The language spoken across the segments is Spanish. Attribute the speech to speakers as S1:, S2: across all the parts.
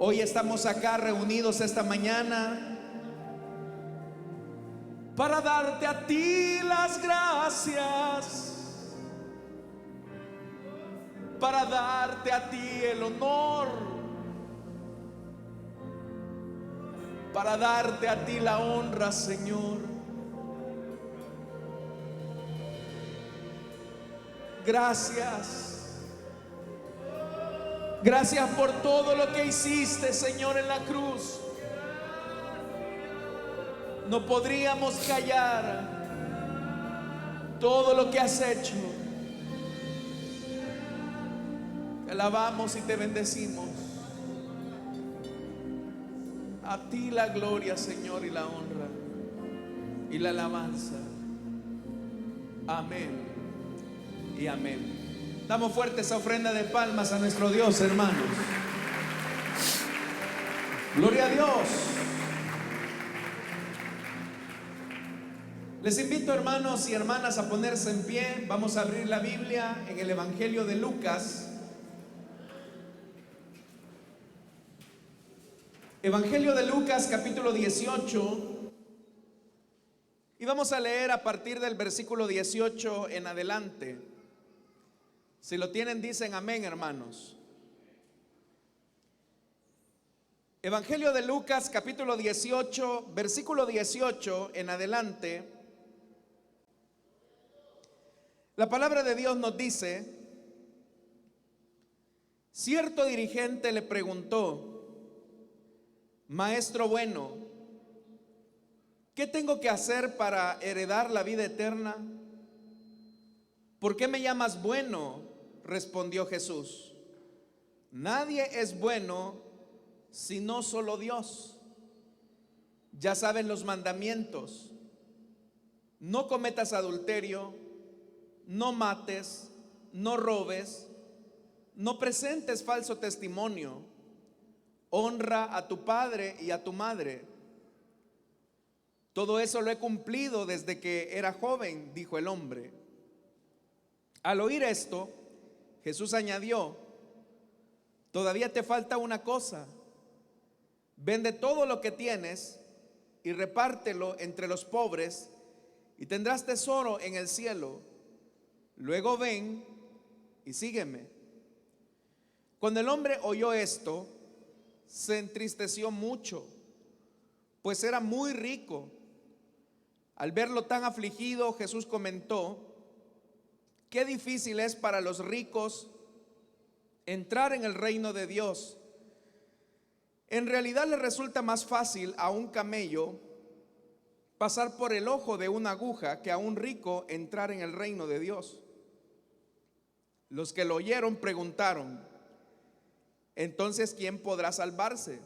S1: Hoy estamos acá reunidos esta mañana para darte a ti las gracias, para darte a ti el honor, para darte a ti la honra, Señor. Gracias. Gracias por todo lo que hiciste, Señor, en la cruz. No podríamos callar todo lo que has hecho. Te alabamos y te bendecimos. A ti la gloria, Señor, y la honra y la alabanza. Amén y amén. Damos fuerte esa ofrenda de palmas a nuestro Dios, hermanos. Gloria a Dios. Les invito, hermanos y hermanas, a ponerse en pie. Vamos a abrir la Biblia en el Evangelio de Lucas. Evangelio de Lucas, capítulo 18. Y vamos a leer a partir del versículo 18 en adelante. Si lo tienen, dicen amén, hermanos. Evangelio de Lucas, capítulo 18, versículo 18 en adelante. La palabra de Dios nos dice: cierto dirigente le preguntó: Maestro bueno, ¿qué tengo que hacer para heredar la vida eterna? ¿Por qué me llamas bueno?, respondió Jesús. Nadie es bueno sino solo Dios. Ya saben los mandamientos: no cometas adulterio, no mates, no robes, no presentes falso testimonio, honra a tu padre y a tu madre. Todo eso lo he cumplido desde que era joven, dijo el hombre. Al oír esto, Jesús añadió: todavía te falta una cosa. Vende todo lo que tienes y repártelo entre los pobres, y tendrás tesoro en el cielo. Luego ven y sígueme. Cuando el hombre oyó esto, se entristeció mucho, pues era muy rico. Al verlo tan afligido, Jesús comentó: qué difícil es para los ricos entrar en el reino de Dios. En realidad le resulta más fácil a un camello pasar por el ojo de una aguja que a un rico entrar en el reino de Dios. Los que lo oyeron preguntaron: entonces, ¿quién podrá salvarse?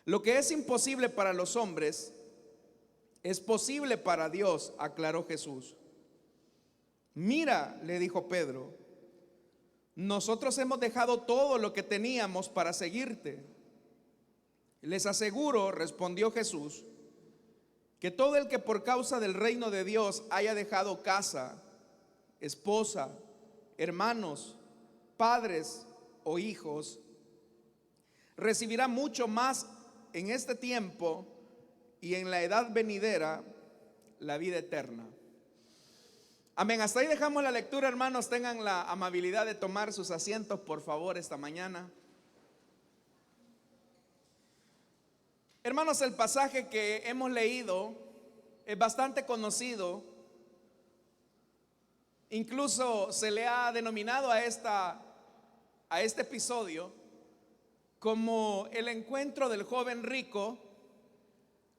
S1: Lo que es imposible para los hombres es posible para Dios, aclaró Jesús. Mira, le dijo Pedro, nosotros hemos dejado todo lo que teníamos para seguirte. Les aseguro, respondió Jesús, que todo el que por causa del reino de Dios haya dejado casa, esposa, hermanos, padres o hijos, recibirá mucho más en este tiempo y en la edad venidera la vida eterna. Amén. Hasta ahí dejamos la lectura, hermanos. Tengan la amabilidad de tomar sus asientos, por favor, esta mañana. Hermanos, el pasaje que hemos leído es bastante conocido. Incluso se le ha denominado a este episodio como el encuentro del joven rico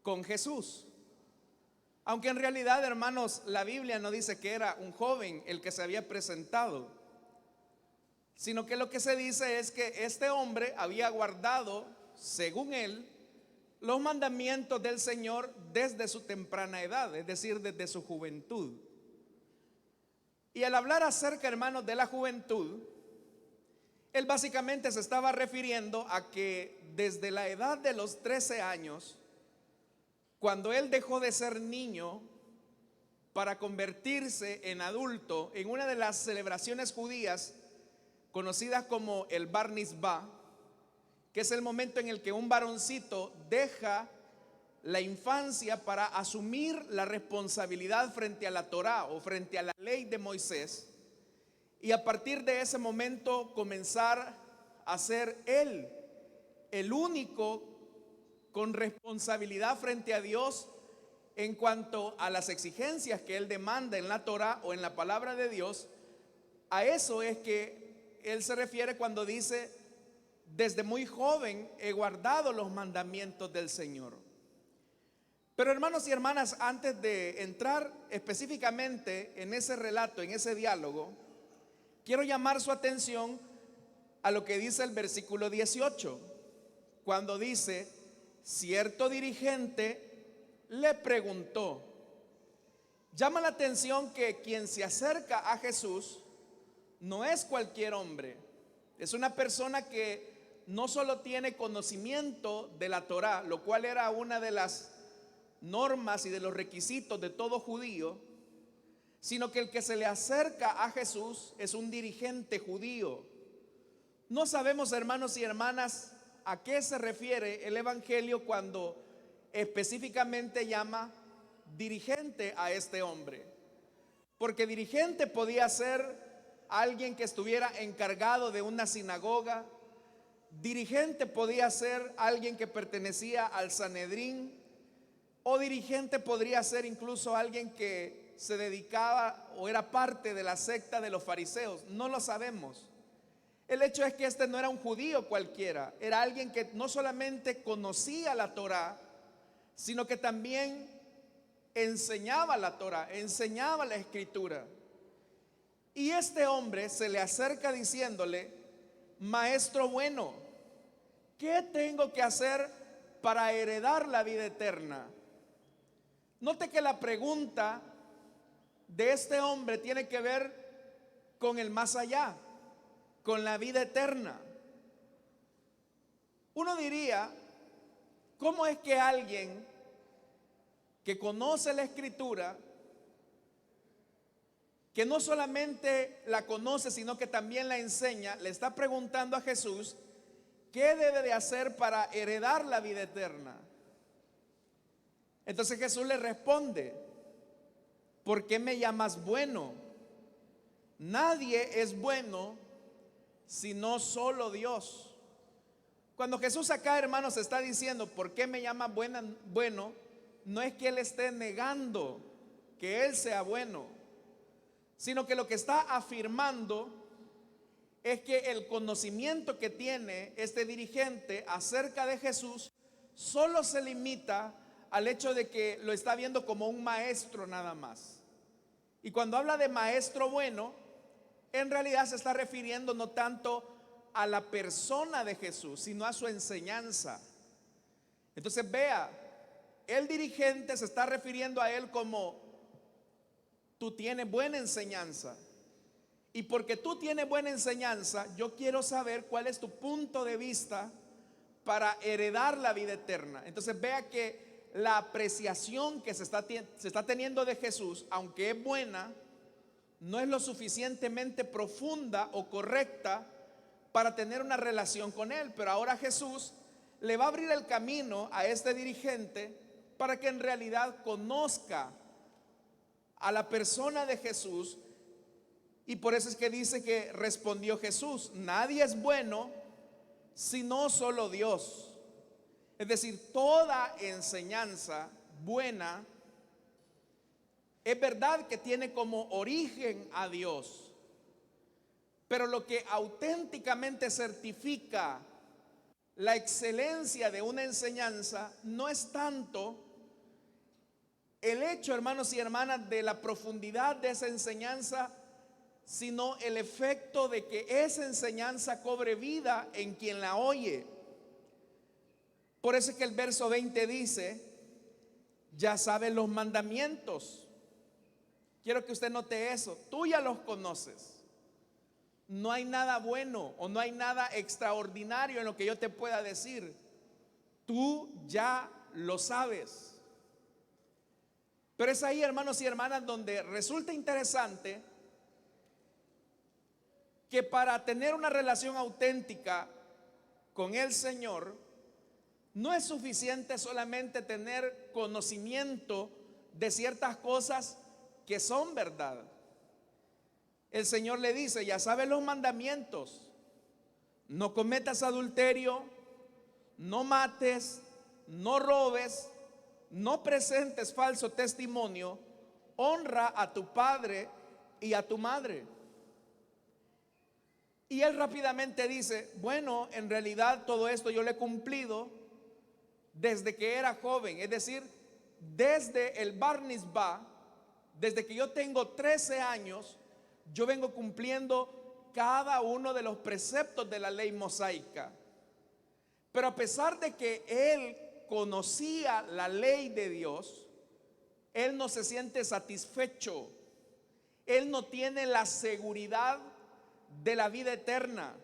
S1: con Jesús. Aunque en realidad, hermanos, la Biblia no dice que era un joven el que se había presentado, sino que lo que se dice es que este hombre había guardado, según él, los mandamientos del Señor desde su temprana edad, es decir, desde su juventud. Y al hablar acerca, hermanos, de la juventud, él básicamente se estaba refiriendo a que desde la edad de los 13 años, cuando él dejó de ser niño para convertirse en adulto, en una de las celebraciones judías conocidas como el Bar Mitzvah, que es el momento en el que un varoncito deja la infancia para asumir la responsabilidad frente a la Torá o frente a la ley de Moisés, y a partir de ese momento comenzar a ser él el único con responsabilidad frente a Dios en cuanto a las exigencias que él demanda en la Torá o en la palabra de Dios. A eso es que él se refiere cuando dice: desde muy joven he guardado los mandamientos del Señor. Pero hermanos y hermanas, antes de entrar específicamente en ese relato, en ese diálogo, quiero llamar su atención a lo que dice el versículo 18, cuando dice: cierto dirigente le preguntó. Llama la atención que quien se acerca a Jesús no es cualquier hombre, es una persona que no solo tiene conocimiento de la Torá, lo cual era una de las normas y de los requisitos de todo judío, sino que el que se le acerca a Jesús es un dirigente judío. No sabemos, hermanos y hermanas, a qué se refiere el Evangelio cuando específicamente llama dirigente a este hombre, porque dirigente podía ser alguien que estuviera encargado de una sinagoga, dirigente podía ser alguien que pertenecía al Sanedrín, o dirigente podría ser incluso alguien que se dedicaba o era parte de la secta de los fariseos. No lo sabemos. El hecho es que este no era un judío cualquiera, era alguien que no solamente conocía la Torá, sino que también enseñaba la Torá, enseñaba la Escritura. Y este hombre se le acerca diciéndole: maestro bueno, ¿qué tengo que hacer para heredar la vida eterna? Note que la pregunta de este hombre tiene que ver con el más allá, con la vida eterna. Uno diría: ¿cómo es que alguien que conoce la Escritura, que no solamente la conoce, sino que también la enseña, le está preguntando a Jesús qué debe de hacer para heredar la vida eterna? Entonces Jesús le responde: ¿por qué me llamas bueno? Nadie es bueno sino solo Dios. Cuando Jesús acá, hermanos, está diciendo ¿por qué me llamas bueno? No es que Él esté negando que Él sea bueno, sino que lo que está afirmando es que el conocimiento que tiene este dirigente acerca de Jesús solo se limita al hecho de que lo está viendo como un maestro nada más. Y cuando habla de maestro bueno, en realidad se está refiriendo no tanto a la persona de Jesús, sino a su enseñanza. Entonces vea, el dirigente se está refiriendo a él como: tú tienes buena enseñanza, y porque tú tienes buena enseñanza, yo quiero saber cuál es tu punto de vista para heredar la vida eterna. Entonces vea que la apreciación que se está teniendo de Jesús, aunque es buena, no es lo suficientemente profunda o correcta para tener una relación con Él. Pero ahora Jesús le va a abrir el camino a este dirigente para que en realidad conozca a la persona de Jesús. Y por eso es que dice que respondió Jesús: nadie es bueno sino solo Dios. Es decir, toda enseñanza buena es verdad que tiene como origen a Dios, pero lo que auténticamente certifica la excelencia de una enseñanza no es tanto el hecho, hermanos y hermanas, de la profundidad de esa enseñanza, sino el efecto de que esa enseñanza cobre vida en quien la oye. Por eso es que el verso 20 dice: ya sabes los mandamientos. Quiero que usted note eso, tú ya los conoces. No hay nada bueno o no hay nada extraordinario en lo que yo te pueda decir. Tú ya lo sabes. Pero es ahí, hermanos y hermanas, donde resulta interesante que para tener una relación auténtica con el Señor, no es suficiente solamente tener conocimiento de ciertas cosas que son verdad. El Señor le dice, ya sabes los mandamientos: no cometas adulterio, no mates, no robes, no presentes falso testimonio, honra a tu padre y a tu madre. Y él rápidamente dice, bueno, en realidad todo esto yo lo he cumplido desde que era joven, es decir, desde el Bar Mitzvah, desde que yo tengo 13 años, yo vengo cumpliendo cada uno de los preceptos de la ley mosaica. Pero a pesar de que él conocía la ley de Dios, él no se siente satisfecho. Él no tiene la seguridad de la vida eterna,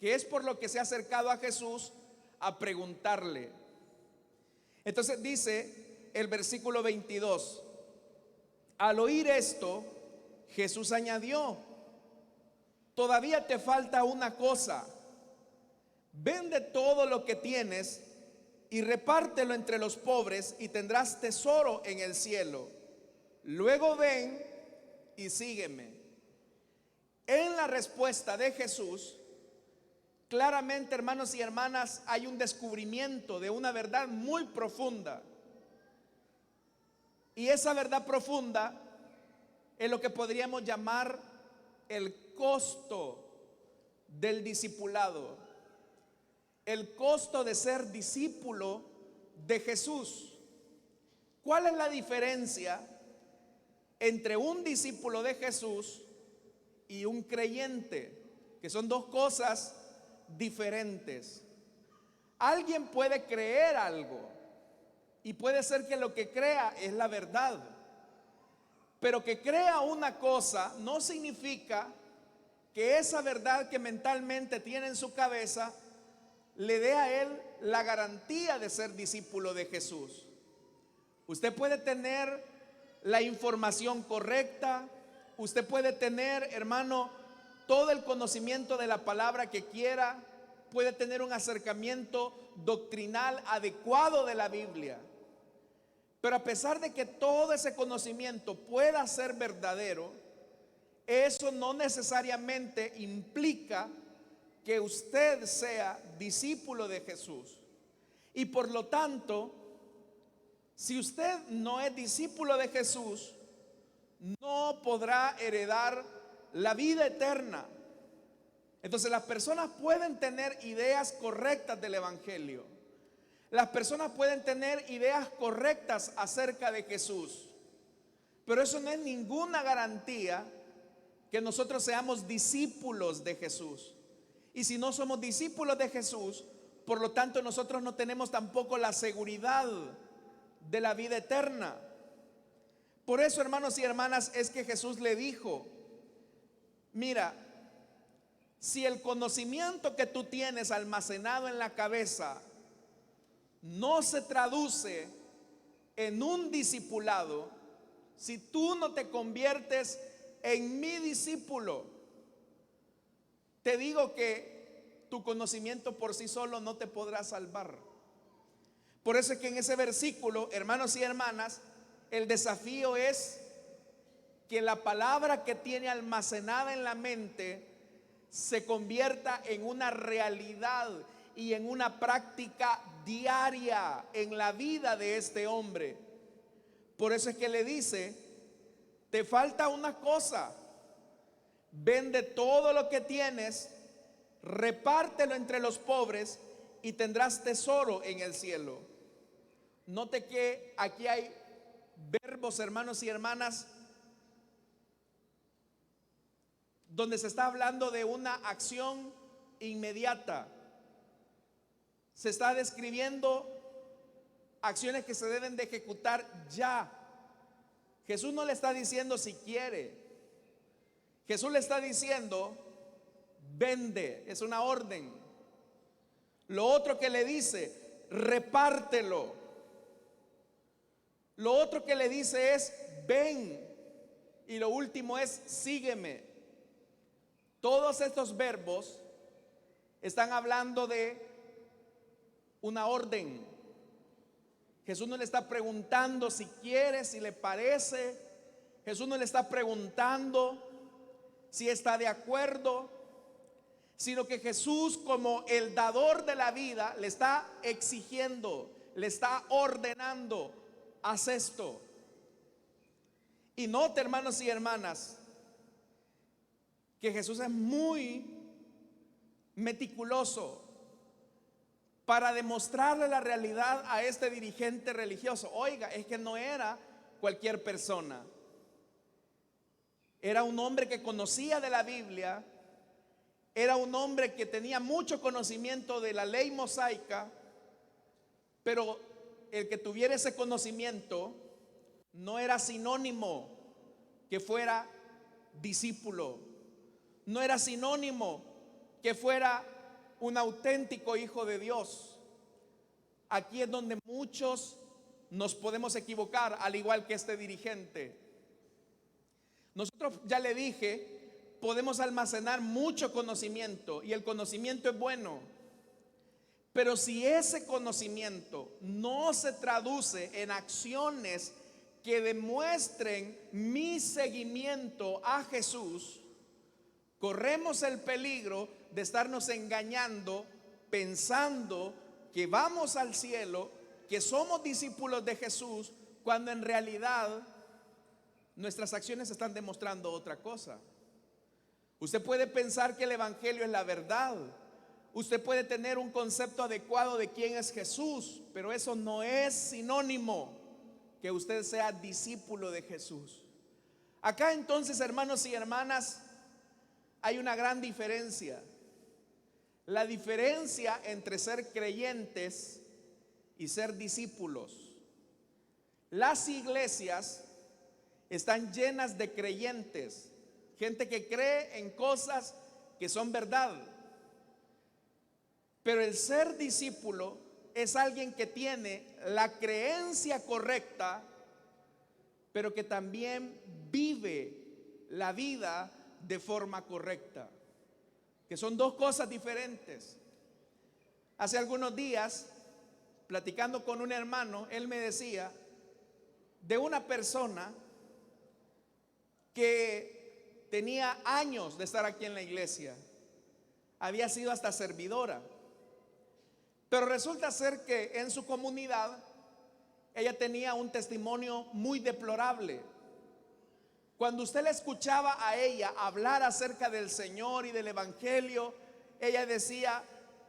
S1: que es por lo que se ha acercado a Jesús a preguntarle. Entonces dice el versículo 22: al oír esto, Jesús añadió, todavía te falta una cosa. Vende todo lo que tienes y repártelo entre los pobres y tendrás tesoro en el cielo. Luego ven y sígueme. En la respuesta de Jesús, claramente, hermanos y hermanas, hay un descubrimiento de una verdad muy profunda. Y esa verdad profunda es lo que podríamos llamar el costo del discipulado, el costo de ser discípulo de Jesús. ¿Cuál es la diferencia entre un discípulo de Jesús y un creyente? Que son dos cosas diferentes. Alguien puede creer algo y puede ser que lo que crea es la verdad, pero que crea una cosa no significa que esa verdad que mentalmente tiene en su cabeza le dé a él la garantía de ser discípulo de Jesús. Usted puede tener la información correcta, usted puede tener, hermano, todo el conocimiento de la palabra que quiera, puede tener un acercamiento doctrinal adecuado de la Biblia, pero a pesar de que todo ese conocimiento pueda ser verdadero, eso no necesariamente implica que usted sea discípulo de Jesús. Y por lo tanto, si usted no es discípulo de Jesús, no podrá heredar la vida eterna. Entonces las personas pueden tener ideas correctas del Evangelio. Las personas pueden tener ideas correctas acerca de Jesús, pero eso no es ninguna garantía que nosotros seamos discípulos de Jesús. Y si no somos discípulos de Jesús, por lo tanto nosotros no tenemos tampoco la seguridad de la vida eterna. Por eso, hermanos y hermanas, es que Jesús le dijo, mira, si el conocimiento que tú tienes almacenado en la cabeza no se traduce en un discipulado, si tú no te conviertes en mi discípulo, te digo que tu conocimiento por sí solo no te podrá salvar. Por eso es que en ese versículo, hermanos y hermanas, el desafío es que la palabra que tiene almacenada en la mente se convierta en una realidad y en una práctica diaria en la vida de este hombre. Por eso es que le dice, te falta una cosa. Vende todo lo que tienes, repártelo entre los pobres y tendrás tesoro en el cielo. Note que aquí hay verbos, hermanos y hermanas, donde se está hablando de una acción inmediata. Se está describiendo acciones que se deben de ejecutar ya. Jesús no le está diciendo si quiere. Jesús le está diciendo, vende, es una orden. Lo otro que le dice, repártelo. Lo otro que le dice es, ven. Y lo último es, sígueme. Todos estos verbos están hablando de una orden. Jesús no le está preguntando si quiere, si le parece. Jesús no le está preguntando si está de acuerdo, sino que Jesús, como el dador de la vida, le está exigiendo, le está ordenando: haz esto. Y note, hermanos y hermanas, que Jesús es muy meticuloso para demostrarle la realidad a este dirigente religioso. Oiga, es que no era cualquier persona. Era un hombre que conocía de la Biblia, era un hombre que tenía mucho conocimiento de la ley mosaica, pero el que tuviera ese conocimiento no era sinónimo que fuera discípulo, no era sinónimo que fuera un auténtico hijo de Dios. Aquí es donde muchos nos podemos equivocar, al igual que este dirigente. Nosotros, ya le dije, podemos almacenar mucho conocimiento y el conocimiento es bueno. Pero si ese conocimiento no se traduce en acciones que demuestren mi seguimiento a Jesús, corremos el peligro de estarnos engañando pensando que vamos al cielo, que somos discípulos de Jesús, cuando en realidad nuestras acciones están demostrando otra cosa. Usted puede pensar que el evangelio es la verdad, usted puede tener un concepto adecuado de quién es Jesús, pero eso no es sinónimo que usted sea discípulo de Jesús. Acá entonces, hermanos y hermanas, hay una gran diferencia. La diferencia entre ser creyentes y ser discípulos. Las iglesias están llenas de creyentes, gente que cree en cosas que son verdad. Pero el ser discípulo es alguien que tiene la creencia correcta, pero que también vive la vida de forma correcta, que son dos cosas diferentes. Hace algunos días, platicando con un hermano, él me decía de una persona que tenía años de estar aquí en la iglesia, había sido hasta servidora, pero resulta ser que en su comunidad ella tenía un testimonio muy deplorable. Cuando usted le escuchaba a ella hablar acerca del Señor y del evangelio, ella decía: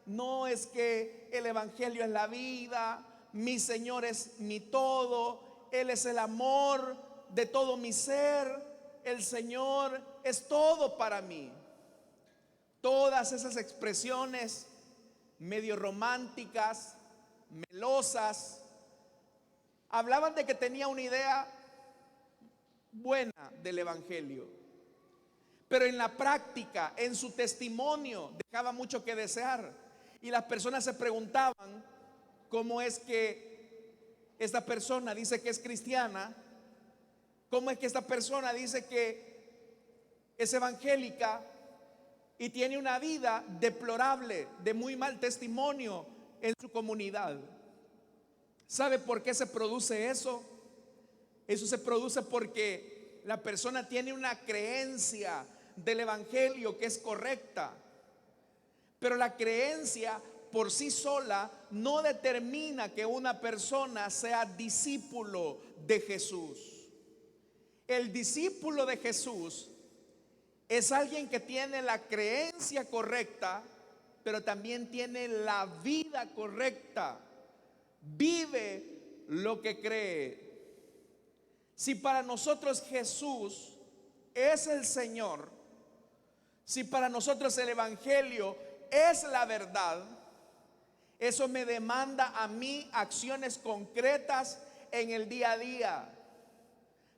S1: no, es que el evangelio es la vida, mi Señor es mi todo, Él es el amor de todo mi ser, el Señor es todo para mí. Todas esas expresiones medio románticas, melosas, hablaban de que tenía una idea buena del evangelio, pero en la práctica, en su testimonio, dejaba mucho que desear. Y las personas se preguntaban: ¿cómo es que esta persona dice que es cristiana? ¿Cómo es que esta persona dice que es evangélica y tiene una vida deplorable, de muy mal testimonio en su comunidad? ¿Sabe por qué se produce eso? Eso se produce porque la persona tiene una creencia del evangelio que es correcta, pero la creencia por sí sola no determina que una persona sea discípulo de Jesús. El discípulo de Jesús es alguien que tiene la creencia correcta, pero también tiene la vida correcta. Vive lo que cree. Si para nosotros Jesús es el Señor, si para nosotros el evangelio es la verdad, eso me demanda a mí acciones concretas en el día a día.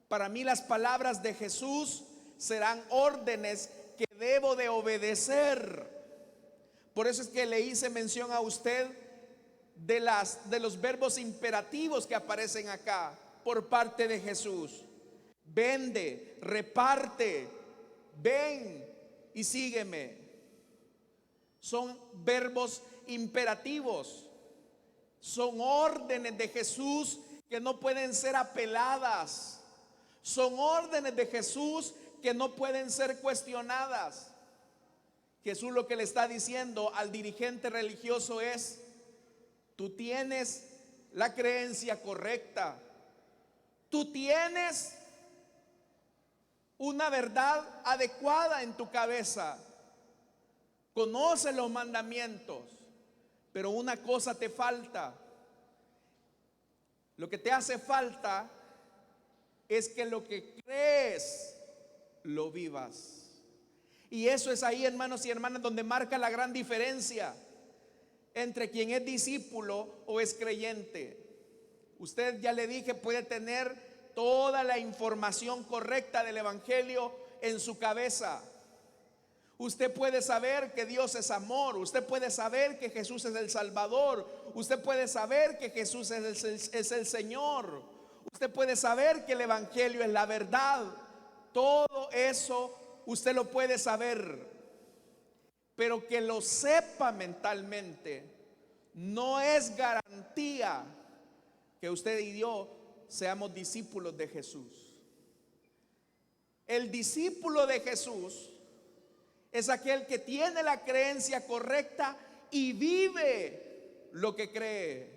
S1: Para mí las palabras de Jesús serán órdenes que debo de obedecer. Por eso es que le hice mención a usted de los verbos imperativos que aparecen acá por parte de Jesús. Vende, reparte, ven y sígueme. Son verbos imperativos. Son órdenes de Jesús que no pueden ser apeladas. Son órdenes de Jesús que no pueden ser cuestionadas. Jesús lo que le está diciendo al dirigente religioso es: tú tienes la creencia correcta. Tú tienes una verdad adecuada en tu cabeza. Conoces los mandamientos, pero una cosa te falta. Lo que te hace falta es que lo que crees lo vivas. Y eso es ahí, hermanos y hermanas, donde marca la gran diferencia entre quien es discípulo o es creyente. Usted, ya le dije, puede tener toda la información correcta del evangelio en su cabeza. Usted puede saber que Dios es amor. Usted puede saber que Jesús es el Salvador. Usted puede saber que Jesús es el Señor. Usted puede saber que el evangelio es la verdad. Todo eso usted lo puede saber, pero que lo sepa mentalmente no es garantía que usted y yo seamos discípulos de Jesús. El discípulo de Jesús es aquel que tiene la creencia correcta y vive lo que cree.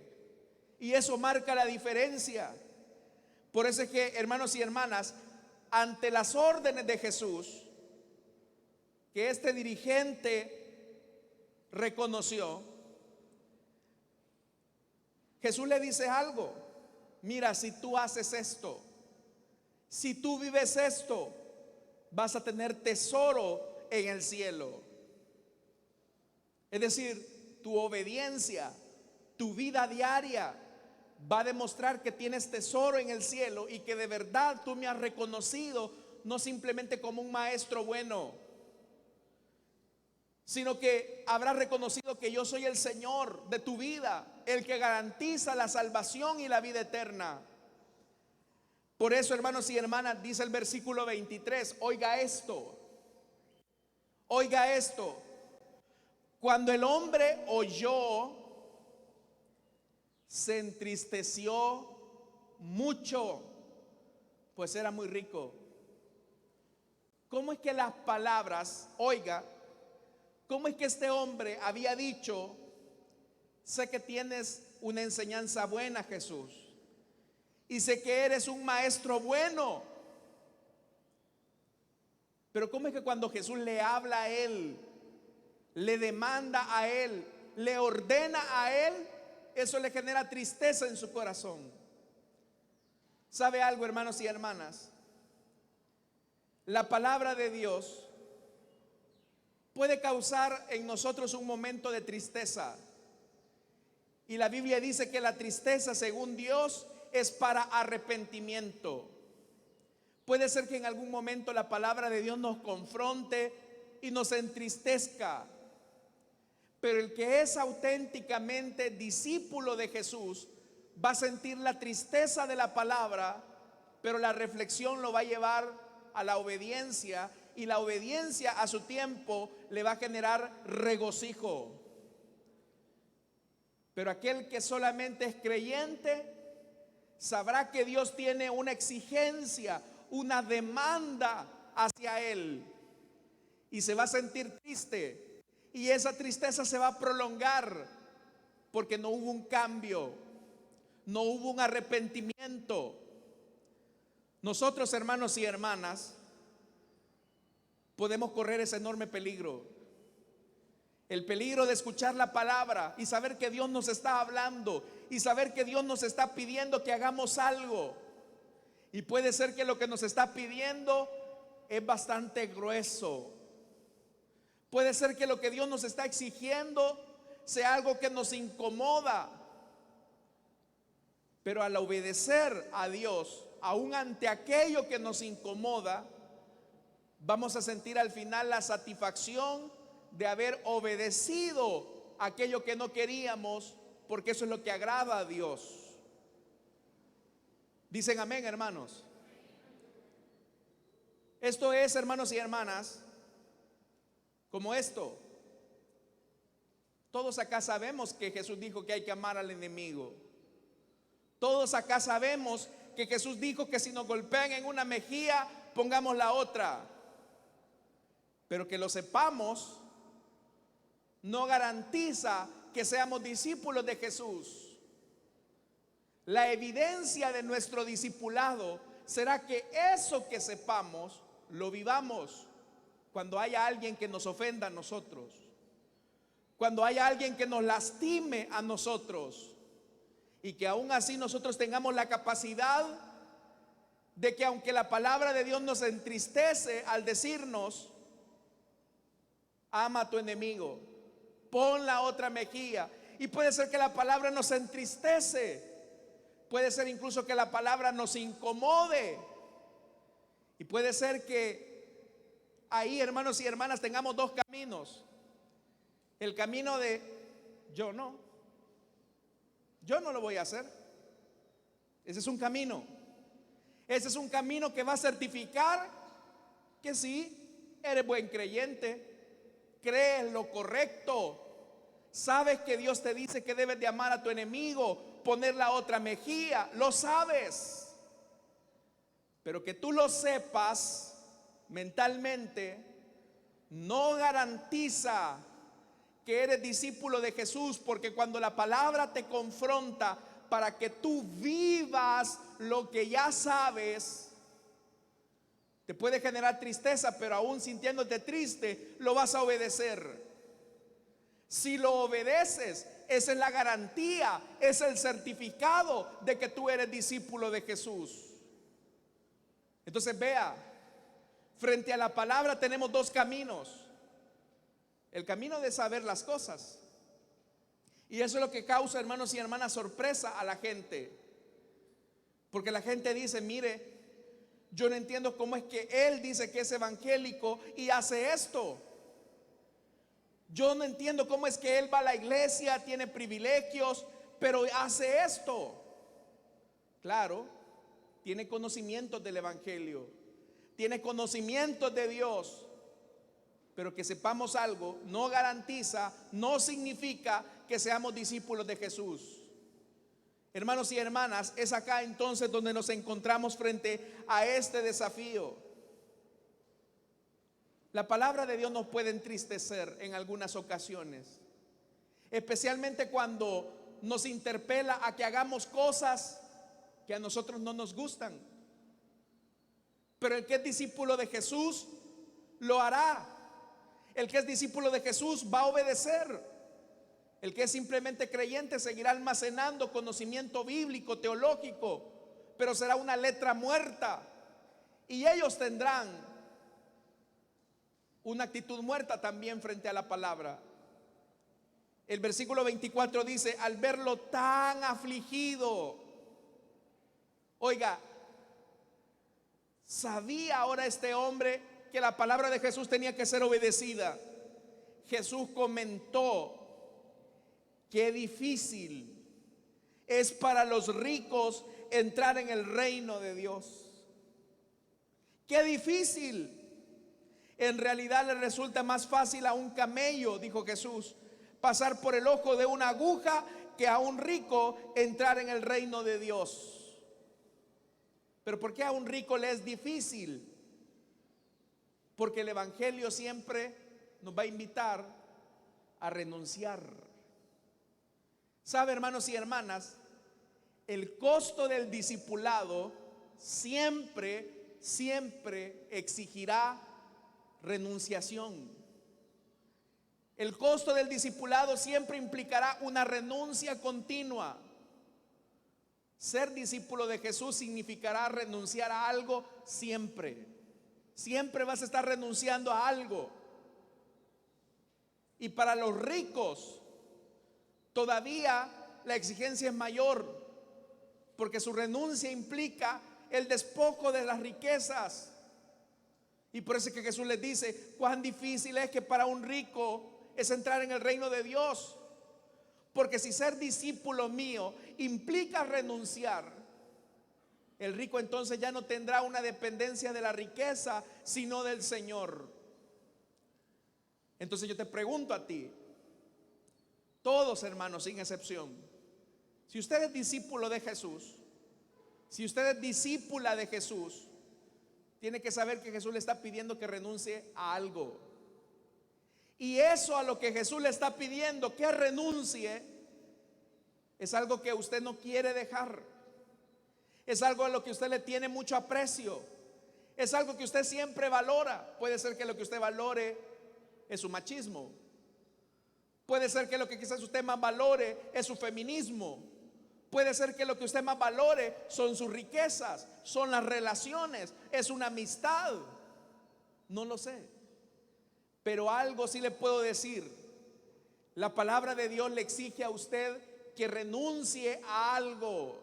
S1: Y eso marca la diferencia. Por eso es que, hermanos y hermanas, ante las órdenes de Jesús, que este dirigente reconoció, Jesús le dice algo: mira, si tú haces esto, si tú vives esto, vas a tener tesoro en el cielo. Es decir, tu obediencia, tu vida diaria va a demostrar que tienes tesoro en el cielo y que de verdad tú me has reconocido, no simplemente como un maestro bueno, sino que habrás reconocido que yo soy el Señor de tu vida, el que garantiza la salvación y la vida eterna. Por eso, hermanos y hermanas, dice el versículo 23, oiga esto, cuando el hombre oyó, se entristeció mucho, pues era muy rico. ¿Cómo es que las palabras, oiga, cómo es que este hombre había dicho: sé que tienes una enseñanza buena, Jesús, y sé que eres un maestro bueno? Pero cómo es que cuando Jesús le habla a él, le demanda a él, le ordena a él, eso le genera tristeza en su corazón? ¿Sabe algo, hermanos y hermanas? La palabra de Dios puede causar en nosotros un momento de tristeza. Y la Biblia dice que la tristeza, según Dios, es para arrepentimiento. Puede ser que en algún momento la palabra de Dios nos confronte y nos entristezca. Pero el que es auténticamente discípulo de Jesús va a sentir la tristeza de la palabra, pero la reflexión lo va a llevar a la obediencia, y la obediencia a su tiempo le va a generar regocijo. Pero aquel que solamente es creyente sabrá que Dios tiene una exigencia, una demanda hacia él, y se va a sentir triste. Y esa tristeza se va a prolongar porque no hubo un cambio, no hubo un arrepentimiento. Nosotros, hermanos y hermanas, podemos correr ese enorme peligro. El peligro de escuchar la palabra y saber que Dios nos está hablando y saber que Dios nos está pidiendo que hagamos algo. Y puede ser que lo que nos está pidiendo es bastante grueso. Puede ser que lo que Dios nos está exigiendo sea algo que nos incomoda. Pero al obedecer a Dios, aún ante aquello que nos incomoda, vamos a sentir al final la satisfacción de haber obedecido aquello que no queríamos, porque eso es lo que agrada a Dios. Dicen amén, hermanos. Esto es, hermanos y hermanas, como esto: Todos acá sabemos que Jesús dijo que hay que amar al enemigo. Todos acá sabemos que Jesús dijo que si nos golpean en una mejilla, pongamos la otra. Pero que lo sepamos no garantiza que seamos discípulos de Jesús. La evidencia de nuestro discipulado será que eso que sepamos lo vivamos cuando haya alguien que nos ofenda a nosotros, cuando haya alguien que nos lastime a nosotros, y que aún así nosotros tengamos la capacidad de que, aunque la palabra de Dios nos entristece al decirnos ama a tu enemigo, pon la otra mejilla, y puede ser que la palabra nos entristece, puede ser incluso que la palabra nos incomode, y puede ser que ahí, hermanos y hermanas, tengamos dos caminos: el camino de yo no lo voy a hacer. Ese es un camino. Ese es un camino que va a certificar que sí, eres buen creyente, crees lo correcto, sabes que Dios te dice que debes de amar a tu enemigo, poner la otra mejilla, lo sabes. Pero que tú lo sepas mentalmente no garantiza que eres discípulo de Jesús, porque cuando la palabra te confronta para que tú vivas lo que ya sabes, te puede generar tristeza, pero aún sintiéndote triste, lo vas a obedecer. Si lo obedeces, esa es la garantía, es el certificado de que tú eres discípulo de Jesús. Entonces vea, frente a la palabra tenemos dos caminos: el camino de saber las cosas, y eso es lo que causa, hermanos y hermanas, sorpresa a la gente, porque la gente dice: mire, yo no entiendo cómo es que él dice que es evangélico y hace esto. Yo no entiendo cómo es que él va a la iglesia, tiene privilegios, pero hace esto. Claro, tiene conocimientos del evangelio, tiene conocimientos de Dios, pero que sepamos algo no garantiza, no significa que seamos discípulos de Jesús. Hermanos y hermanas, es acá entonces donde nos encontramos frente a este desafío. La palabra de Dios nos puede entristecer en algunas ocasiones, especialmente cuando nos interpela a que hagamos cosas que a nosotros no nos gustan. Pero el que es discípulo de Jesús lo hará. El que es discípulo de Jesús va a obedecer. El que es simplemente creyente seguirá almacenando conocimiento bíblico, teológico, pero será una letra muerta, y ellos tendrán una actitud muerta también frente a la palabra. El versículo 24 dice: al verlo tan afligido. Oiga, sabía ahora este hombre que la palabra de Jesús tenía que ser obedecida. Jesús comentó: qué difícil es para los ricos entrar en el reino de Dios. Qué difícil. En realidad le resulta más fácil a un camello, dijo Jesús, pasar por el ojo de una aguja que a un rico entrar en el reino de Dios. Pero ¿por qué a un rico le es difícil? Porque el evangelio siempre nos va a invitar a renunciar. ¿Sabe, hermanos y hermanas? El costo del discipulado siempre exigirá renunciación. El costo del discipulado siempre implicará una renuncia continua. Ser discípulo de Jesús significará renunciar a algo siempre. Siempre vas a estar renunciando a algo. Y para los ricos todavía la exigencia es mayor, porque su renuncia implica el despojo de las riquezas. Y por eso es que Jesús les dice: cuán difícil es que para un rico es entrar en el reino de Dios. Porque si ser discípulo mío implica renunciar, el rico entonces ya no tendrá una dependencia de la riqueza, sino del Señor. Entonces yo te pregunto a ti: Todos, hermanos, sin excepción. Si usted es discípulo de Jesús, si usted es discípula de Jesús, tiene que saber que Jesús le está pidiendo que renuncie a algo. Y eso a lo que Jesús le está pidiendo que renuncie es algo que usted no quiere dejar. Es algo a lo que usted le tiene mucho aprecio. Es algo que usted siempre valora. Puede ser que lo que usted valore es su machismo. Puede ser que lo que quizás usted más valore es su feminismo. Puede ser que lo que usted más valore son sus riquezas, son las relaciones, es una amistad. No lo sé. Pero algo sí le puedo decir. La palabra de Dios le exige a usted que renuncie a algo.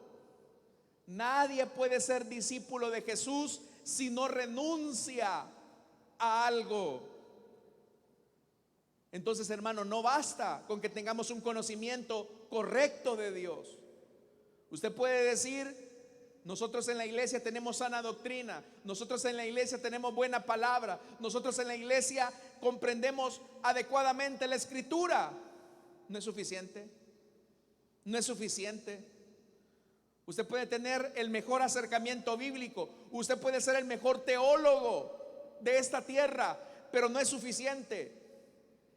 S1: Nadie puede ser discípulo de Jesús si no renuncia a algo. Entonces, hermano, no basta con que tengamos un conocimiento correcto de Dios. Usted puede decir: nosotros en la iglesia tenemos sana doctrina, nosotros en la iglesia tenemos buena palabra, nosotros en la iglesia comprendemos adecuadamente la escritura. No es suficiente. No es suficiente. Usted puede tener el mejor acercamiento bíblico, usted puede ser el mejor teólogo de esta tierra, pero no es suficiente.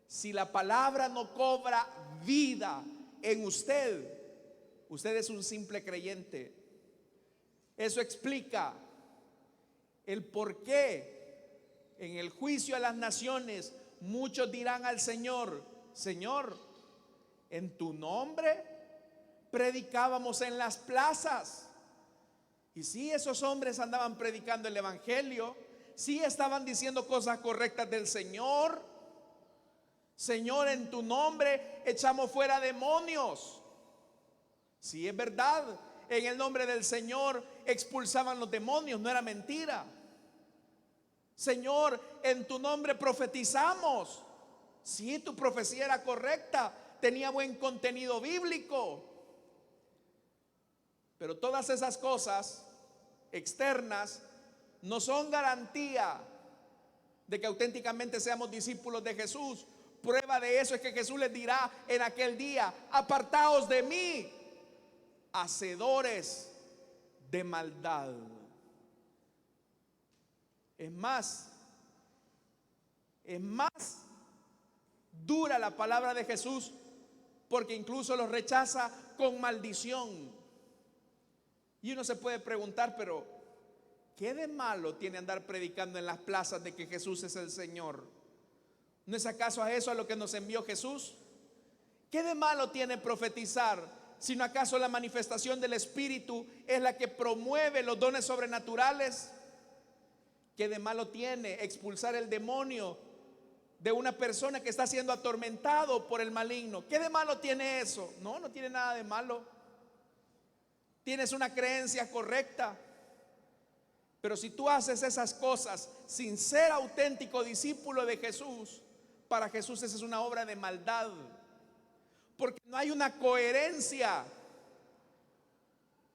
S1: Si la palabra no cobra vida en usted, usted es un simple creyente. Eso explica el por qué en el juicio a las naciones muchos dirán al Señor: Señor, en tu nombre predicábamos en las plazas. Y sí, esos hombres andaban predicando el evangelio, sí estaban diciendo cosas correctas del Señor. Señor, en tu nombre echamos fuera demonios. Sí, es verdad, en el nombre del Señor expulsaban los demonios, no era mentira. Señor, en tu nombre profetizamos. Sí, tu profecía era correcta, tenía buen contenido bíblico. Pero todas esas cosas externas no son garantía de que auténticamente seamos discípulos de Jesús. Prueba de eso es que Jesús les dirá en aquel día: apartaos de mí, hacedores de maldad. Es más dura la palabra de Jesús, porque incluso los rechaza con maldición. Y uno se puede preguntar: pero ¿qué de malo tiene andar predicando en las plazas de que Jesús es el Señor? ¿No es acaso a eso a lo que nos envió Jesús? ¿Qué de malo tiene profetizar? ¿Sino acaso la manifestación del Espíritu es la que promueve los dones sobrenaturales? ¿Qué de malo tiene expulsar el demonio de una persona que está siendo atormentado por el maligno? ¿Qué de malo tiene eso? No, no tiene nada de malo. Tienes una creencia correcta. Pero si tú haces esas cosas sin ser auténtico discípulo de Jesús, para Jesús esa es una obra de maldad, porque no hay una coherencia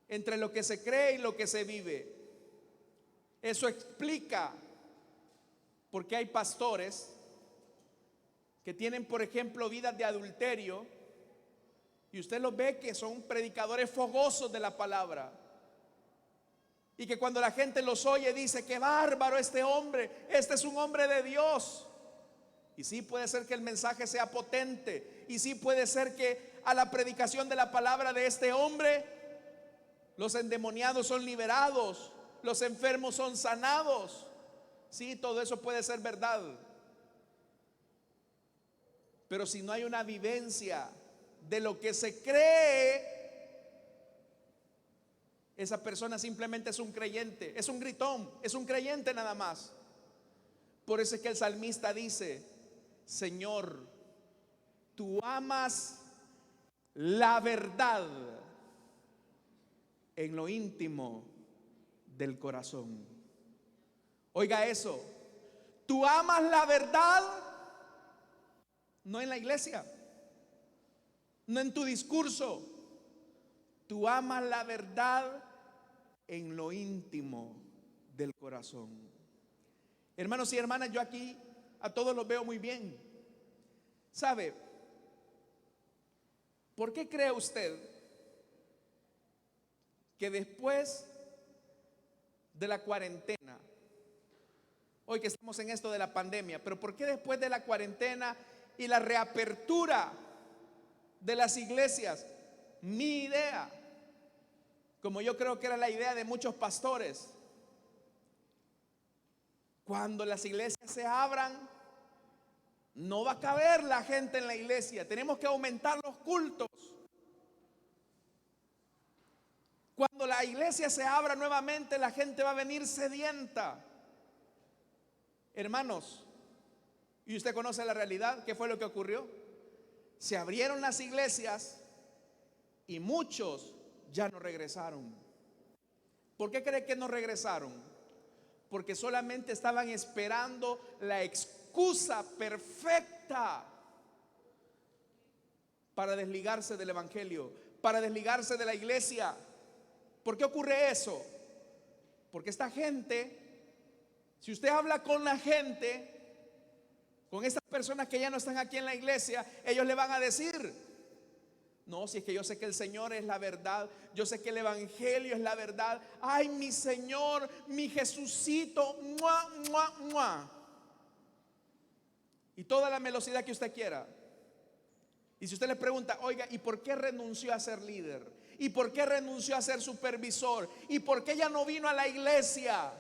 S1: entre lo que se cree y lo que se vive. Eso explica por qué hay pastores que tienen, por ejemplo, vidas de adulterio, y usted los ve que son predicadores fogosos de la palabra, y que cuando la gente los oye dice: qué bárbaro este hombre, este es un hombre de Dios. Y sí, puede ser que el mensaje sea potente, y sí puede ser que a la predicación de la palabra de este hombre los endemoniados son liberados, los enfermos son sanados. Sí, todo eso puede ser verdad. Pero si no hay una vivencia de lo que se cree, esa persona simplemente es un creyente, es un gritón, es un creyente nada más. Por eso es que el salmista dice: Señor, tú amas la verdad en lo íntimo del corazón. Oiga eso, tú amas la verdad no en la iglesia, no en tu discurso. Tú amas la verdad en lo íntimo del corazón. Hermanos y hermanas, yo aquí a todos los veo muy bien. ¿Sabe? ¿Por qué cree usted que después de la cuarentena, hoy que estamos en esto de la pandemia, pero por qué después de la cuarentena y la reapertura de las iglesias, mi idea, como yo creo que era la idea de muchos pastores, cuando las iglesias se abran, no va a caber la gente en la iglesia, tenemos que aumentar los cultos? Cuando la iglesia se abra nuevamente, la gente va a venir sedienta. Hermanos, ¿y usted conoce la realidad? ¿Qué fue lo que ocurrió? Se abrieron las iglesias y muchos ya no regresaron. ¿Por qué cree que no regresaron? Porque solamente estaban esperando la excusa perfecta para desligarse del evangelio, para desligarse de la iglesia. ¿Por qué ocurre eso? Porque esta gente, si usted habla con la gente, con estas personas que ya no están aquí en la iglesia, ellos le van a decir: no, si es que yo sé que el Señor es la verdad, yo sé que el evangelio es la verdad. Ay, mi Señor, mi Jesucito, ¡mua, mua, mua! Y toda la melosidad que usted quiera. Y si usted le pregunta: oiga, ¿y por qué renunció a ser líder? ¿Y por qué renunció a ser supervisor? ¿Y por qué ya no vino a la iglesia?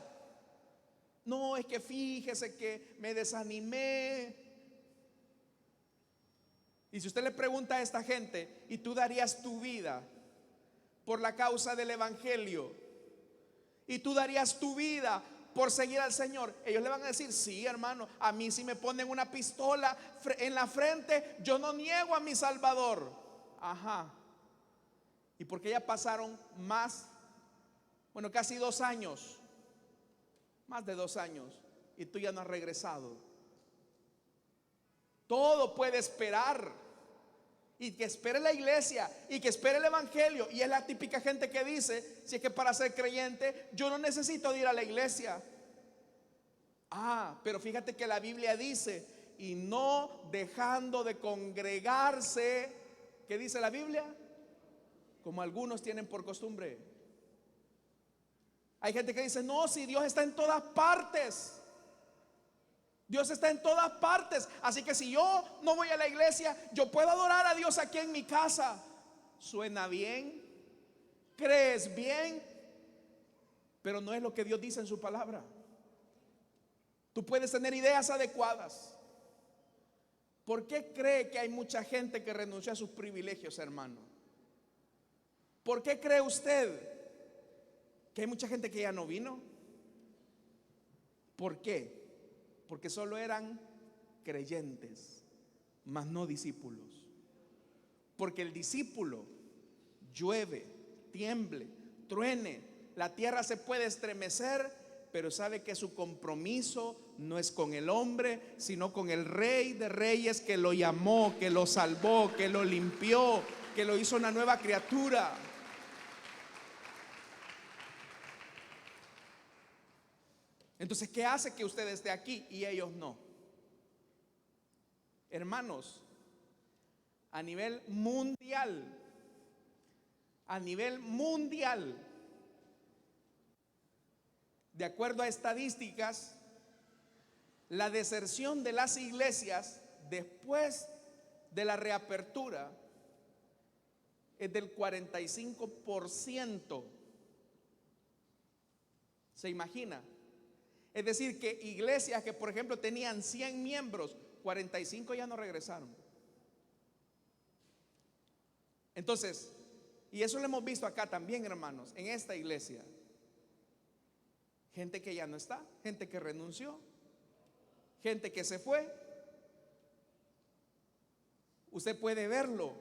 S1: No, es que fíjese que me desanimé. Y si usted le pregunta a esta gente: ¿y tú darías tu vida por la causa del evangelio? ¿Y tú darías tu vida por seguir al Señor? Ellos le van a decir: sí, hermano, a mí si me ponen una pistola en la frente, yo no niego a mi Salvador. Ajá. ¿Y por qué ya pasaron casi 2 años? Más de 2 años y tú ya no has regresado. Todo puede esperar, y que espere la iglesia y que espere el evangelio. Y es la típica gente que dice: si es que para ser creyente yo no necesito ir a la iglesia. Pero fíjate que la Biblia dice: y no dejando de congregarse. ¿Qué dice la Biblia? Como algunos tienen por costumbre. Hay gente que dice: no, si Dios está en todas partes. Dios está en todas partes, así que si yo no voy a la iglesia, yo puedo adorar a Dios aquí en mi casa. Suena bien, crees bien, pero no es lo que Dios dice en su palabra. Tú puedes tener ideas adecuadas. ¿Por qué cree que hay mucha gente que renunció a sus privilegios, hermano? ¿Por qué cree usted que hay mucha gente que ya no vino? ¿Por qué? Porque solo eran creyentes, mas no discípulos. Porque el discípulo, llueve, tiemble, truene, la tierra se puede estremecer, pero sabe que su compromiso no es con el hombre, sino con el Rey de Reyes, que lo llamó, que lo salvó, que lo limpió, que lo hizo una nueva criatura. Entonces, ¿qué hace que usted esté aquí y ellos no? Hermanos, a nivel mundial, de acuerdo a estadísticas, la deserción de las iglesias después de la reapertura es del 45%. ¿Se imagina? Es decir, que iglesias que por ejemplo tenían 100 miembros, 45 ya no regresaron. Entonces, y eso lo hemos visto acá también, hermanos, en esta iglesia. Gente que ya no está, gente que renunció, gente que se fue. Usted puede verlo.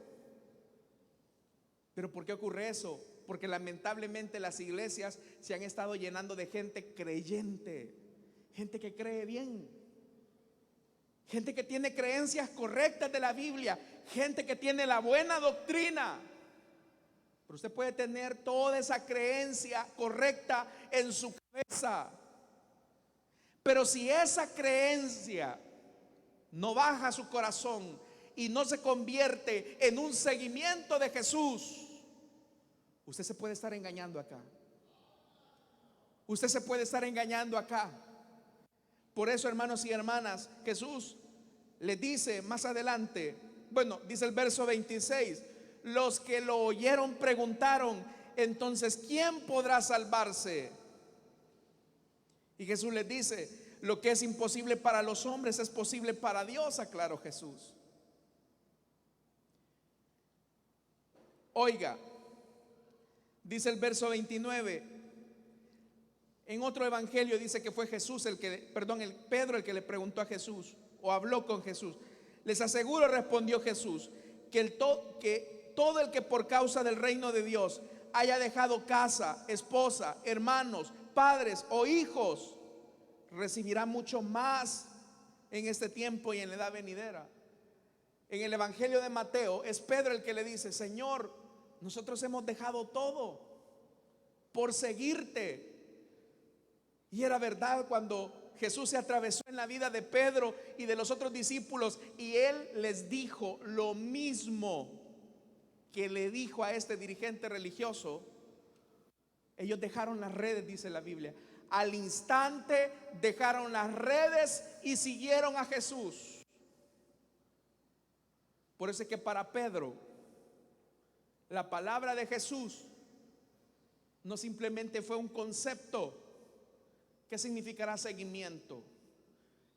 S1: Pero ¿por qué ocurre eso? Porque lamentablemente las iglesias se han estado llenando de gente creyente, gente que cree bien, gente que tiene creencias correctas de la Biblia, gente que tiene la buena doctrina. Pero usted puede tener toda esa creencia correcta en su cabeza, pero si esa creencia no baja a su corazón y no se convierte en un seguimiento de Jesús, usted se puede estar engañando acá. Usted se puede estar engañando acá. Por eso, hermanos y hermanas, Jesús les dice más adelante, bueno, dice el verso 26, los que lo oyeron preguntaron, entonces, ¿quién podrá salvarse? Y Jesús les dice, lo que es imposible para los hombres es posible para Dios, aclaró Jesús. Oiga, dice el verso 29, en otro evangelio dice que fue Jesús Pedro el que le preguntó a Jesús o habló con Jesús. Les aseguro, respondió Jesús, que todo el que por causa del reino de Dios haya dejado casa, esposa, hermanos, padres o hijos, recibirá mucho más en este tiempo y en la edad venidera. En el evangelio de Mateo es Pedro el que le dice, Señor, nosotros hemos dejado todo por seguirte. Y era verdad cuando Jesús se atravesó en la vida de Pedro y de los otros discípulos, y él les dijo lo mismo que le dijo a este dirigente religioso. Ellos dejaron las redes, dice la Biblia. Al instante dejaron las redes y siguieron a Jesús. Por eso es que para Pedro la palabra de Jesús no simplemente fue un concepto. ¿Qué significará seguimiento?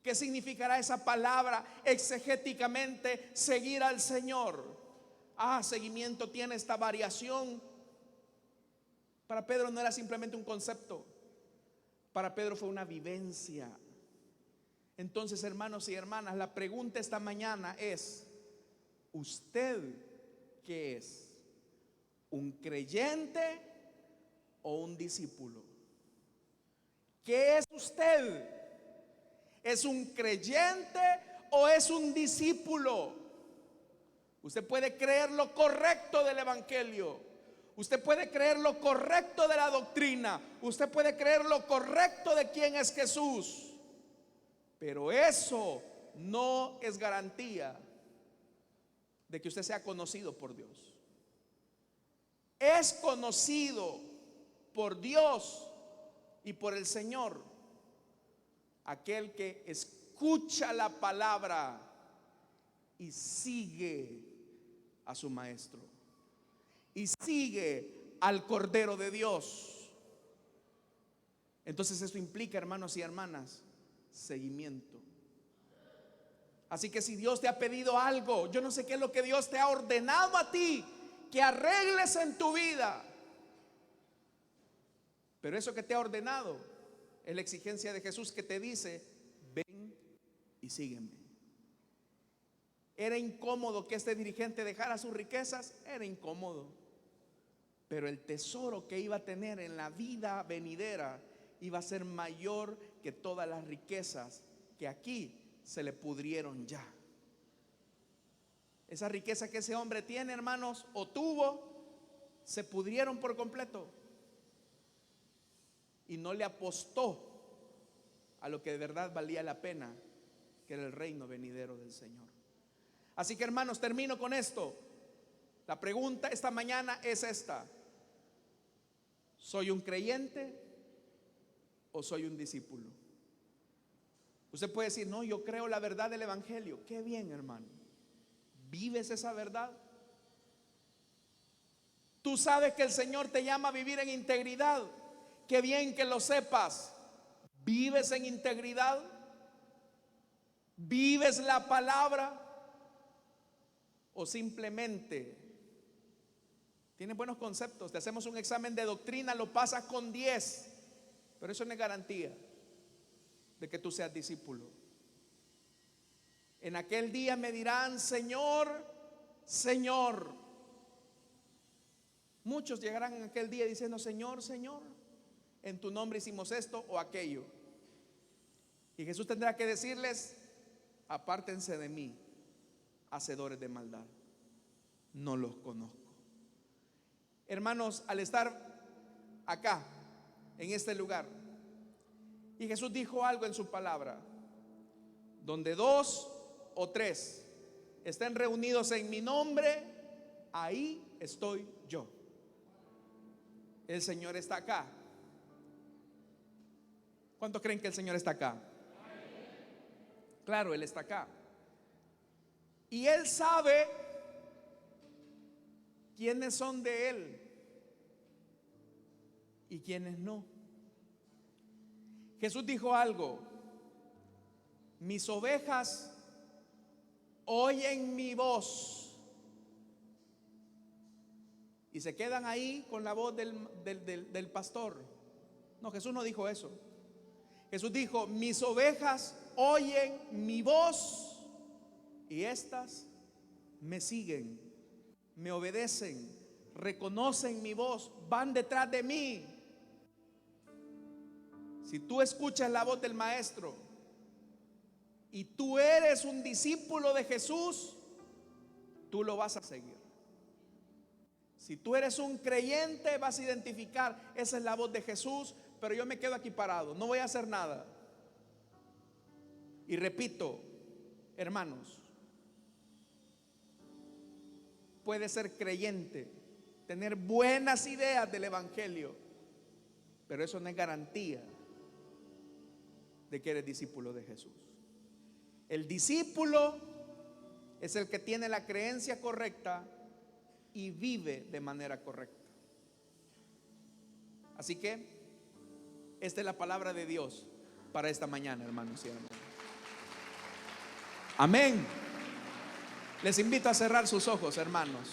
S1: ¿Qué significará esa palabra exegéticamente, seguir al Señor? Seguimiento tiene esta variación. Para Pedro no era simplemente un concepto, para Pedro fue una vivencia. Entonces, hermanos y hermanas, la pregunta esta mañana es, ¿usted qué es? ¿Un creyente o un discípulo? ¿Qué es usted? ¿Es un creyente o es un discípulo? Usted puede creer lo correcto del evangelio, usted puede creer lo correcto de la doctrina, usted puede creer lo correcto de quién es Jesús, pero eso no es garantía de que usted sea conocido por Dios. Es conocido por Dios y por el Señor aquel que escucha la palabra y sigue a su maestro y sigue al Cordero de Dios. Entonces esto implica, hermanos y hermanas, seguimiento. Así que si Dios te ha pedido algo, yo no sé qué es lo que Dios te ha ordenado a ti que arregles en tu vida, pero eso que te ha ordenado es la exigencia de Jesús, que te dice, ven y sígueme. Era incómodo que este dirigente dejara sus riquezas, era incómodo, pero el tesoro que iba a tener en la vida venidera iba a ser mayor que todas las riquezas que aquí se le pudrieron ya. Esa riqueza que ese hombre tiene, hermanos, o tuvo, se pudrieron por completo y no le apostó a lo que de verdad valía la pena, que era el reino venidero del Señor. Así que, hermanos, termino con esto. La pregunta esta mañana es esta: ¿soy un creyente o soy un discípulo? Usted puede decir, no, yo creo la verdad del evangelio. Qué bien, hermano. ¿Vives esa verdad? Tú sabes que el Señor te llama a vivir en integridad. Qué bien que lo sepas. ¿Vives en integridad? ¿Vives la palabra? ¿O simplemente tienes buenos conceptos? Te hacemos un examen de doctrina, lo pasas con 10, pero eso no es garantía de que tú seas discípulo. En aquel día me dirán, Señor, Señor. Muchos llegarán en aquel día diciendo, Señor, Señor, en tu nombre hicimos esto o aquello. Y Jesús tendrá que decirles, apártense de mí, hacedores de maldad, no los conozco. Hermanos, al estar acá, en este lugar, y Jesús dijo algo en su palabra, donde 2 o 3 estén reunidos en mi nombre, ahí estoy yo. El Señor está acá. ¿Cuántos creen que el Señor está acá? Claro, Él está acá. Y Él sabe quiénes son de Él y quiénes no. Jesús dijo algo: mis ovejas oyen mi voz. Y se quedan ahí con la voz del pastor. No, Jesús no dijo eso. Jesús dijo: mis ovejas oyen mi voz y estas me siguen, me obedecen, reconocen mi voz, van detrás de mí. Si tú escuchas la voz del Maestro y tú eres un discípulo de Jesús, tú lo vas a seguir. Si tú eres un creyente, vas a identificar: esa es la voz de Jesús, pero yo me quedo aquí parado, no voy a hacer nada. Y repito, hermanos, puede ser creyente, tener buenas ideas del Evangelio, pero eso no es garantía de que eres discípulo de Jesús. El discípulo es el que tiene la creencia correcta y vive de manera correcta. Así que esta es la palabra de Dios para esta mañana, hermanos y hermanas. Amén. Les invito a cerrar sus ojos, hermanos.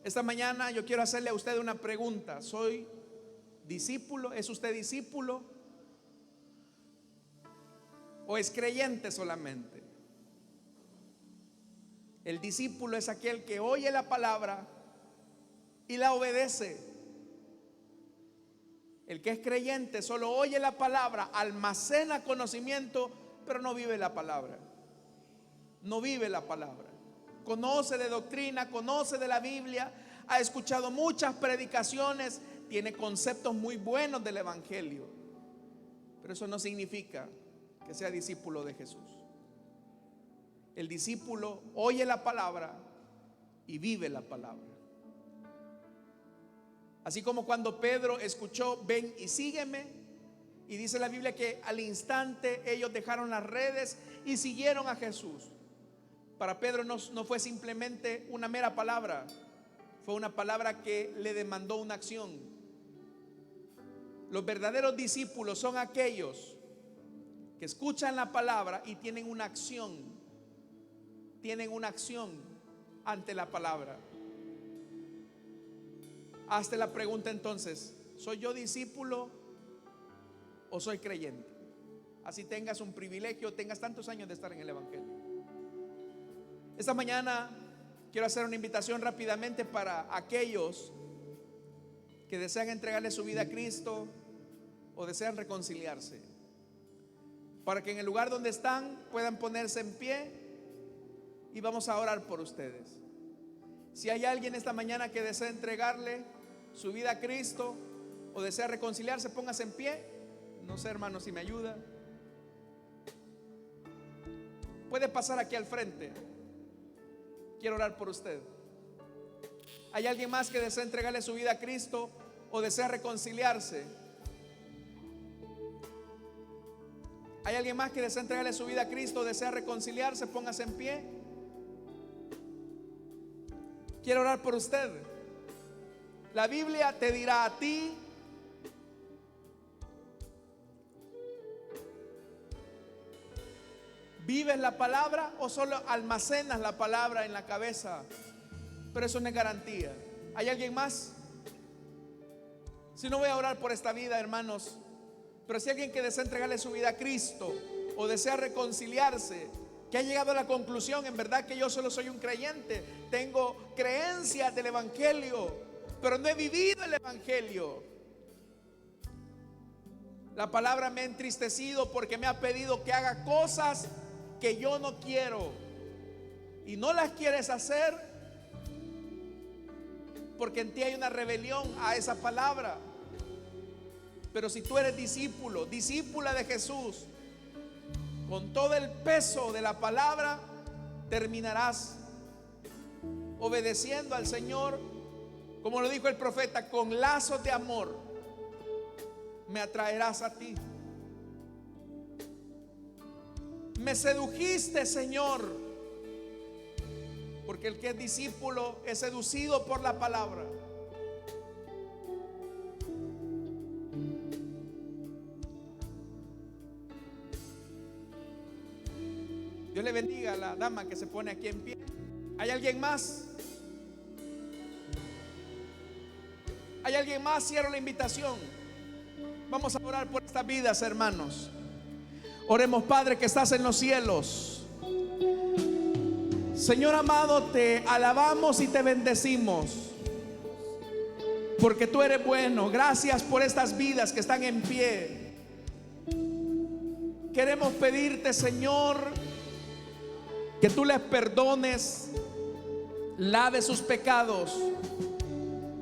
S1: Esta mañana yo quiero hacerle a usted una pregunta. ¿Soy discípulo? ¿Es usted discípulo? ¿O es creyente solamente? El discípulo es aquel que oye la palabra y la obedece. El que es creyente solo oye la palabra, almacena conocimiento, pero no vive la palabra. No vive la palabra. Conoce de doctrina, conoce de la Biblia, ha escuchado muchas predicaciones, tiene conceptos muy buenos del Evangelio, pero eso no significa que sea discípulo de Jesús. El discípulo oye la palabra y vive la palabra. Así como cuando Pedro escuchó: ven y sígueme, y dice la Biblia que al instante ellos dejaron las redes y siguieron a Jesús. Para Pedro no fue simplemente una mera palabra, fue una palabra que le demandó una acción. Los verdaderos discípulos son aquellos que escuchan la palabra y tienen una acción. Tienen una acción ante la palabra. Hazte la pregunta entonces: ¿soy yo discípulo o soy creyente? Así tengas un privilegio, tengas tantos años de estar en el Evangelio. Esta mañana quiero hacer una invitación rápidamente para aquellos que desean entregarle su vida a Cristo o desean reconciliarse, para que en el lugar donde están puedan ponerse en pie y vamos a orar por ustedes. Si hay alguien esta mañana que desea entregarle su vida a Cristo o desea reconciliarse, póngase en pie. No sé, hermano, si me ayuda. Puede pasar aquí al frente. Quiero orar por usted. ¿Hay alguien más que desea entregarle su vida a Cristo o desea reconciliarse? ¿Hay alguien más que desea entregarle su vida a Cristo o desea reconciliarse? Póngase en pie. Quiero orar por usted. La Biblia te dirá a ti: ¿vives la palabra o solo almacenas la palabra en la cabeza? Pero eso no es garantía. ¿Hay alguien más? Si no, voy a orar por esta vida, hermanos. Pero si hay alguien que desea entregarle su vida a Cristo o desea reconciliarse, que ha llegado a la conclusión: en verdad que yo solo soy un creyente, tengo creencias del Evangelio, pero no he vivido el Evangelio. La palabra me ha entristecido porque me ha pedido que haga cosas que yo no quiero, y no las quieres hacer porque en ti hay una rebelión a esa palabra. Pero si tú eres discípulo, discípula de Jesús, con todo el peso de la palabra, terminarás obedeciendo al Señor, como lo dijo el profeta: con lazos de amor me atraerás a ti. Me sedujiste, Señor, porque el que es discípulo es seducido por la palabra. Dios le bendiga a la dama que se pone aquí en pie. ¿Hay alguien más? ¿Hay alguien más? Cierro la invitación. Vamos a orar por estas vidas, hermanos. Oremos. Padre que estás en los cielos, Señor amado, te alabamos y te bendecimos porque tú eres bueno. Gracias por estas vidas que están en pie. Queremos pedirte, Señor, que tú les perdones, lave sus pecados,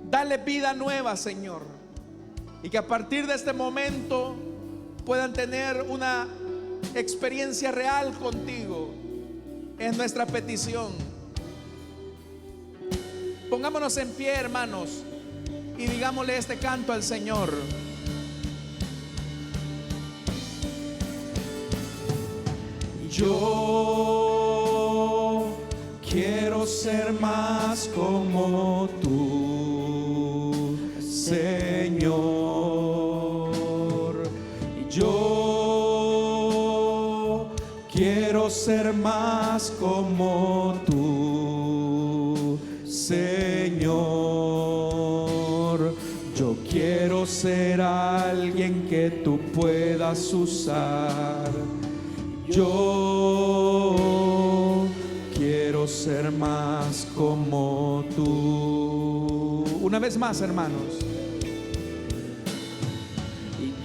S1: dale vida nueva, Señor, y que a partir de este momento puedan tener una experiencia real contigo. Es nuestra petición. Pongámonos en pie, hermanos, y digámosle este canto al Señor. Yo quiero ser más como tú, Señor. Yo quiero ser más como tú, Señor. Yo quiero ser alguien que tú puedas usar. Yo quiero ser más como tú. Una vez más, hermanos.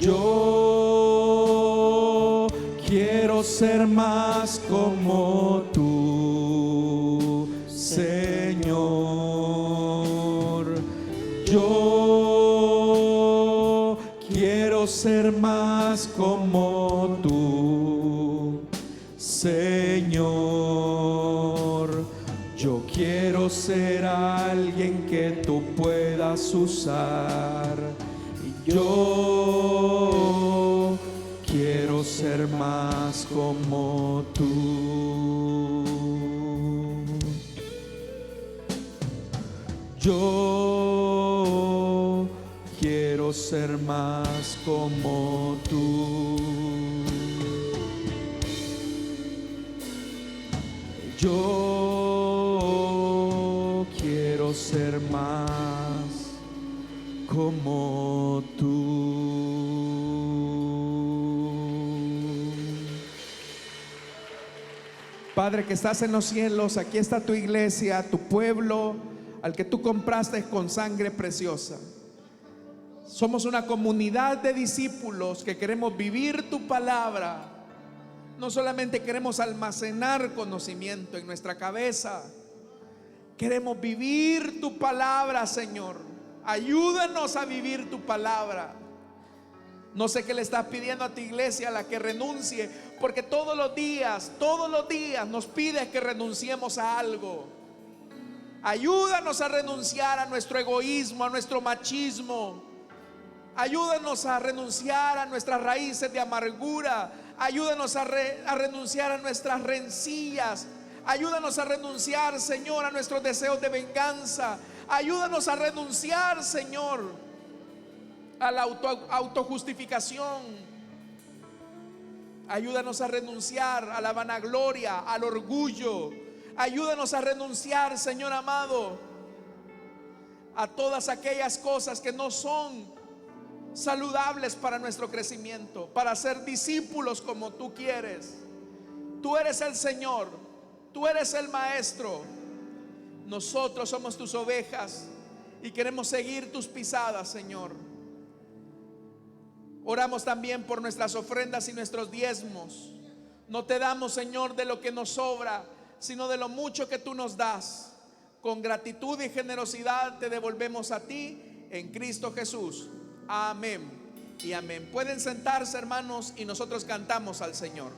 S1: Yo quiero ser más como tú, Señor. Yo quiero ser más como tú, Señor. Yo quiero ser alguien que tú puedas usar. Yo quiero ser más como tú. Yo quiero ser más como tú. Yo quiero ser más como tú. Padre que estás en los cielos, aquí está tu iglesia, tu pueblo, al que tú compraste con sangre preciosa. Somos una comunidad de discípulos que queremos vivir tu palabra. No solamente queremos almacenar conocimiento en nuestra cabeza, queremos vivir tu palabra, Señor. Ayúdanos a vivir tu palabra. No sé qué le estás pidiendo a tu iglesia, a la que renuncie, porque todos los días nos pides que renunciemos a algo. Ayúdanos a renunciar a nuestro egoísmo, a nuestro machismo. Ayúdanos a renunciar a nuestras raíces de amargura. Ayúdanos a renunciar a nuestras rencillas. Ayúdanos a renunciar, Señor, a nuestros deseos de venganza. Ayúdanos a renunciar, Señor, a la autojustificación. Ayúdanos a renunciar a la vanagloria, al orgullo. Ayúdanos a renunciar, Señor amado, a todas aquellas cosas que no son saludables para nuestro crecimiento, para ser discípulos como tú quieres. Tú eres el Señor, tú eres el Maestro. Nosotros somos tus ovejas y queremos seguir tus pisadas, Señor. Oramos también por nuestras ofrendas y nuestros diezmos. No te damos, Señor, de lo que nos sobra, sino de lo mucho que tú nos das. Con gratitud y generosidad te devolvemos a ti en Cristo Jesús. Amén y amén. Pueden sentarse, hermanos, y nosotros cantamos al Señor.